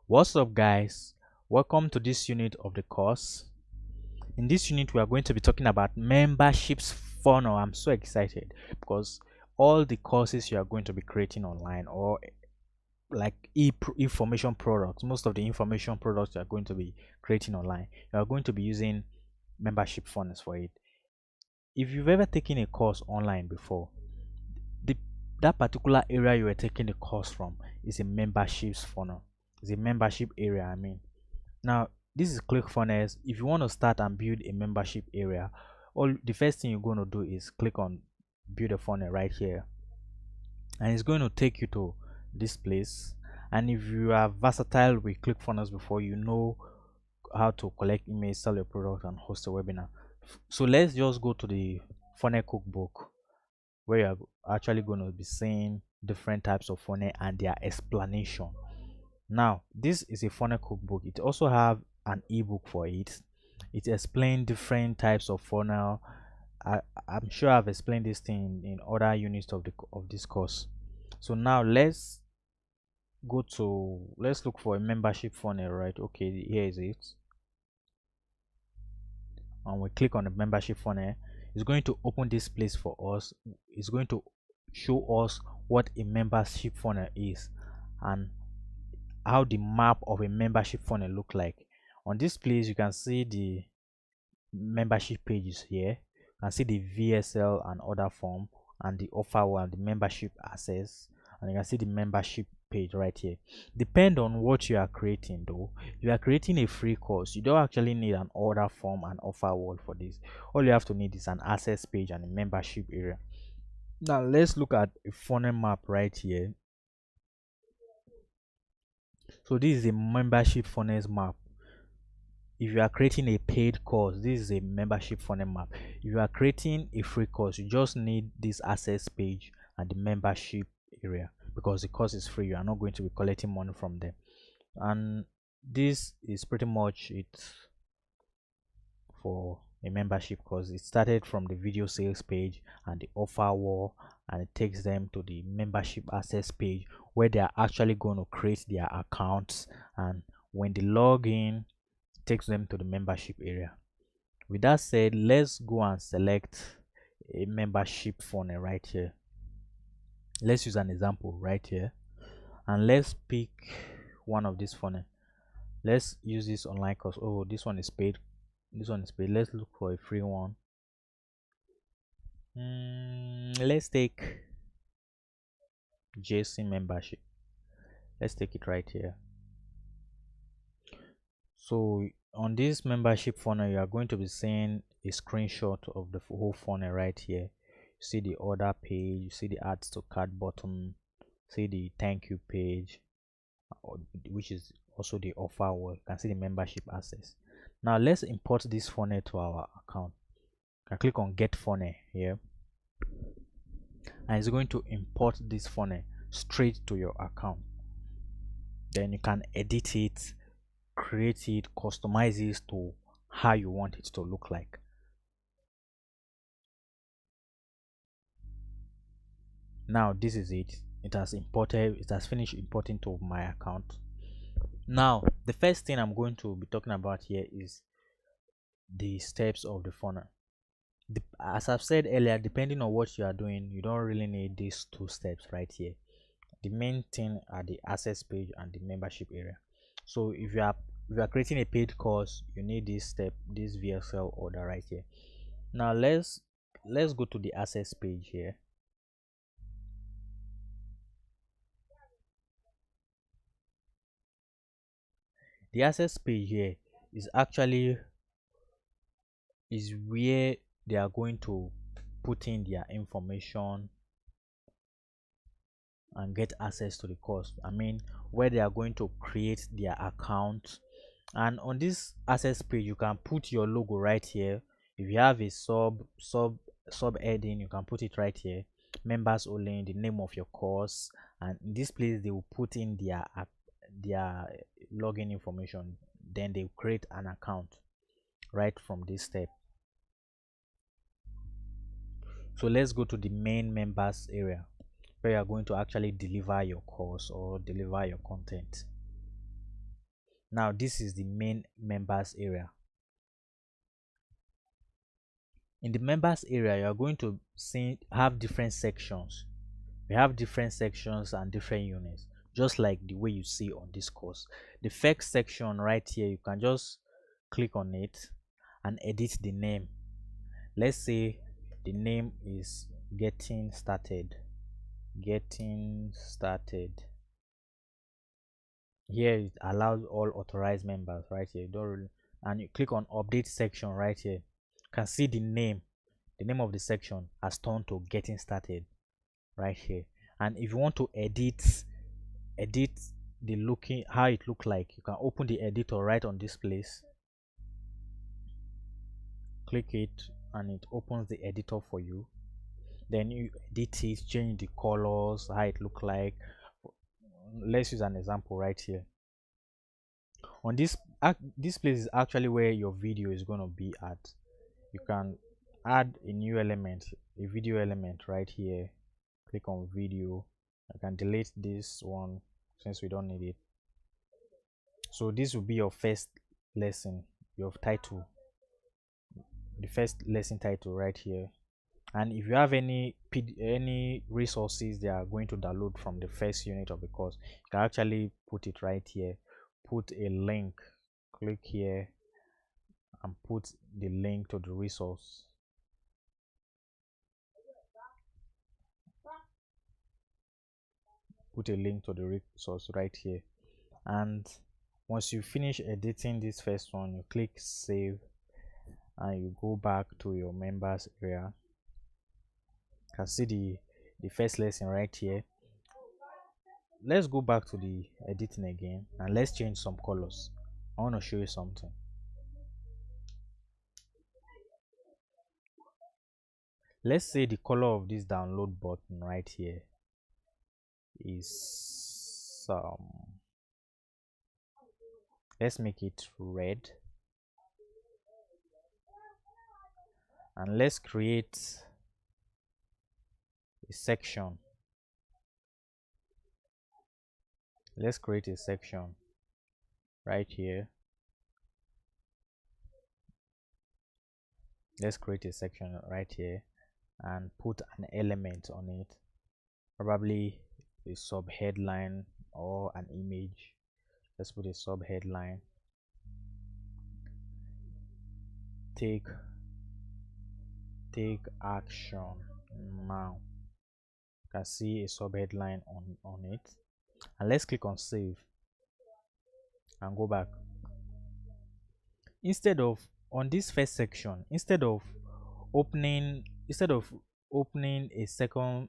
What's up, guys? Welcome to this unit of the course. In this unit, we are going to be talking about memberships funnel. I'm so excited because all the courses you are going to be creating online, or like information products, most of the information products you are going to be creating online, you are going to be using membership funnels for it. If you've ever taken a course online before, the that particular area you are taking the course from is a memberships funnel. It's a membership area, I mean. Now, this is ClickFunnels. If you want to start and build a membership area, all the first thing you're going to do is click on build a funnel right here, and it's going to take you to this place. And if you are versatile with ClickFunnels before, you know how to collect emails, sell your product, and host a webinar. So let's just go to the funnel cookbook, where you're actually going to be seeing different types of funnel and their explanation. Now, this is a funnel cookbook. It also have an ebook for it. It explains different types of funnel. I'm sure I've explained this thing in other units of this course. So now let's look for a membership funnel, right? Okay, here is it. And we click on the membership funnel. It's going to open this place for us. It's going to show us what a membership funnel is and how the map of a membership funnel look like. On this place, you can see the membership pages here. You can see the VSL and other form, and the offer one, the membership access, and you can see the membership page right here. Depend on what you are creating though. If you are creating a free course, you don't actually need an order form and offer wall for this. All you have to need is an access page and a membership area. Now let's look at a funnel map right here. So this is a membership funnels map. If you are creating a paid course, this is a membership funnel map. If you are creating a free course, you just need this access page and the membership area, because the course is free. You are not going to be collecting money from them. And this is pretty much it for a membership course. It started from the video sales page and the offer wall, and it takes them to the membership access page, where they are actually going to create their accounts, and when they log in, it takes them to the membership area. With that said, let's go and select a membership funnel right here. Let's use an example right here, and let's pick one of these funnel. Let's use this online course. Oh, this one is paid. This one is paid. Let's look for a free one. Let's take JC membership. Let's take it right here. So on this membership funnel, you are going to be seeing a screenshot of the whole funnel right here. You see the order page, you see the add to cart button, see the thank you page, which is also the offer wall. You can see the membership access. Now let's import this funnel to our account. I click on get funnel here, and it's going to import this funnel straight to your account. Then you can edit it, create it, customize it to how you want it to look like. Now this is it. It has imported, it has finished importing to my account. Now the first thing I'm going to be talking about here is the steps of the funnel. As I've said earlier, depending on what you are doing, you don't really need these two steps right here. The main thing are the access page and the membership area. So if you are creating a paid course, you need this step, this VSL order right here. Now let's go to the access page here. The access page here is actually where they are going to put in their information and get access to the course. I mean, where they are going to create their account. And on this access page, you can put your logo right here. If you have a sub heading, you can put it right here. Members only, the name of your course, and in this place they will put in their login information. Then they will create an account right from this step. So let's go to the main members area, where you are going to actually deliver your course or deliver your content. Now this is the main members area. In the members area, you are going to have different sections. We have different sections and different units, just like the way you see on this course. The first section right here, you can just click on it and edit the name. Let's say the name is getting started. Here it allows all authorized members right here. And you click on update section right here. You can see the name of the section has turned to getting started right here. And if you want to edit the how it look like, you can open the editor right on this place, click it, and it opens the editor for you. Then you edit it, change the colors, how it look like. Let's use an example right here. On this place is actually where your video is going to be at. You can add a new element, a video element right here. Click on video. I can delete this one since we don't need it. So this will be your first lesson, your title, the first lesson title right here. And if you have any resources they are going to download from the first unit of the course, you can actually put it right here. Put a link, click here and put the link to the resource. Put a link to the resource right here. And once you finish editing this first one, you click save and you go back to your members area. You can see the first lesson right here. Let's go back to the editing again and let's change some colors. I want to show you something. Let's say the color of this download button right here is let's make it red, and let's create a section. Let's create a section right here. Let's create a section right here and put an element on it, probably a sub headline or an image. Let's put a sub headline. Take action now. You can see a sub headline on it, and let's click on save and go back. Instead of on this first section, instead of opening a second,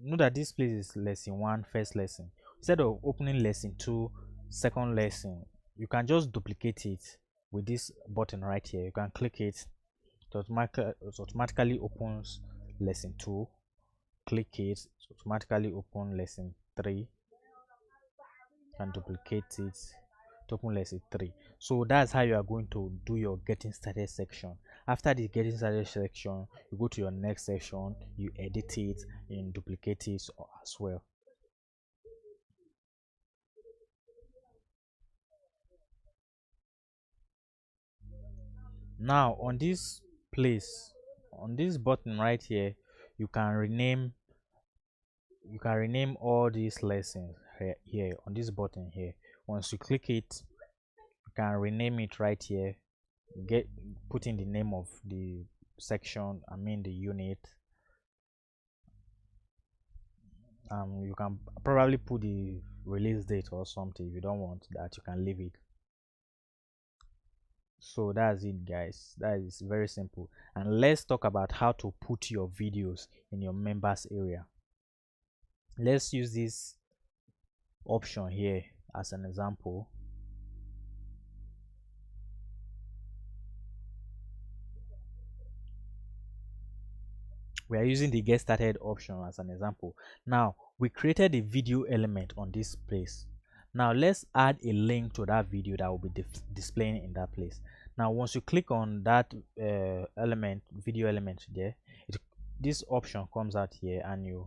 know that this place is lesson 1 first lesson. Instead of opening lesson 2 second lesson, you can just duplicate it with this button right here. You can click it, it automatically opens lesson 2. Click it, automatically open lesson 3, and duplicate it to open lesson 3. So that's how you are going to do your getting started section. After the getting started section, you go to your next section, you edit it and duplicate it as well. Now on this place, on this button right here, you can rename all these lessons here on this button here. Once you click it, you can rename it right here. Put in the name of the section, the unit. You can probably put the release date or something. If you don't want that, you can leave it. So that's it, guys. That is very simple. And let's talk about how to put your videos in your members area. Let's use this option here as an example. We are using the get started option as an example. Now we created a video element on this place. Now let's add a link to that video that will be displaying in that place. Now once you click on that video element there, this option comes out here and you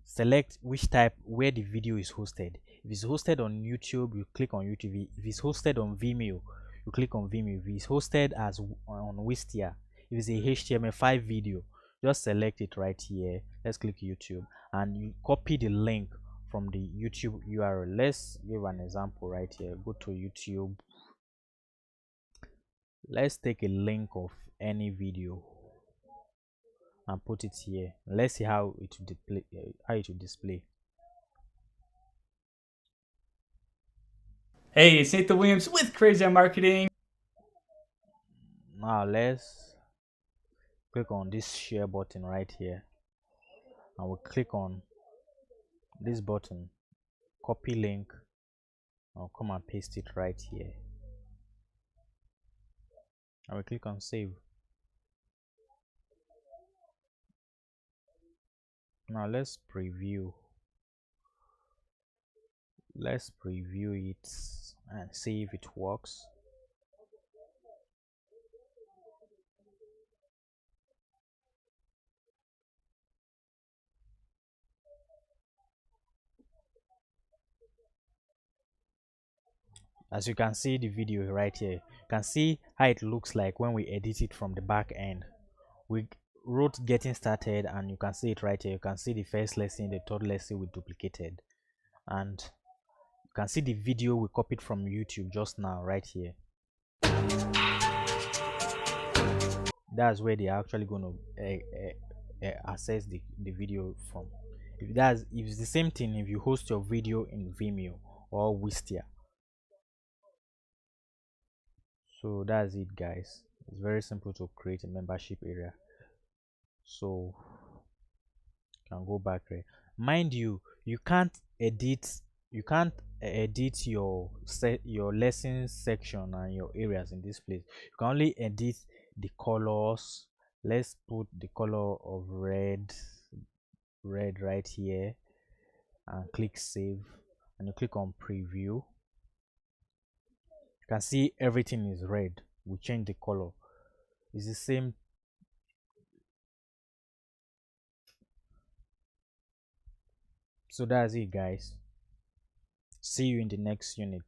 select which type, where the video is hosted. If it's hosted on YouTube, you click on YouTube. If it's hosted on Vimeo, you click on Vimeo. If it's hosted as on Wistia, if it's a HTML5 video, just select it right here. Let's click YouTube and you copy the link from the YouTube URL. Let's give an example right here. Go to YouTube. Let's take a link of any video and put it here. Let's see how it will display. Hey, it's Nathan Williams with Crazy on Marketing. Now let's click on this share button right here and we'll click on this button, copy link. I'll come and paste it right here. I will click on save. Now let's preview it and see if it works. As you can see the video right here, you can see how it looks like when we edit it from the back end. We wrote getting started and you can see it right here. You can see the first lesson, the third lesson we duplicated, and you can see the video we copied from YouTube just now right here. That's where they're actually going to access the video from. If it's the same thing if you host your video in Vimeo or Wistia. So that's it, guys. It's very simple to create a membership area. So you can go back there. Mind you, you can't edit your lesson section and your areas in this place. You can only edit the colors. Let's put the color of red right here and click save, and you click on preview. You can see everything is red. We change the color. It's the same. So that's it, guys. See you in the next unit.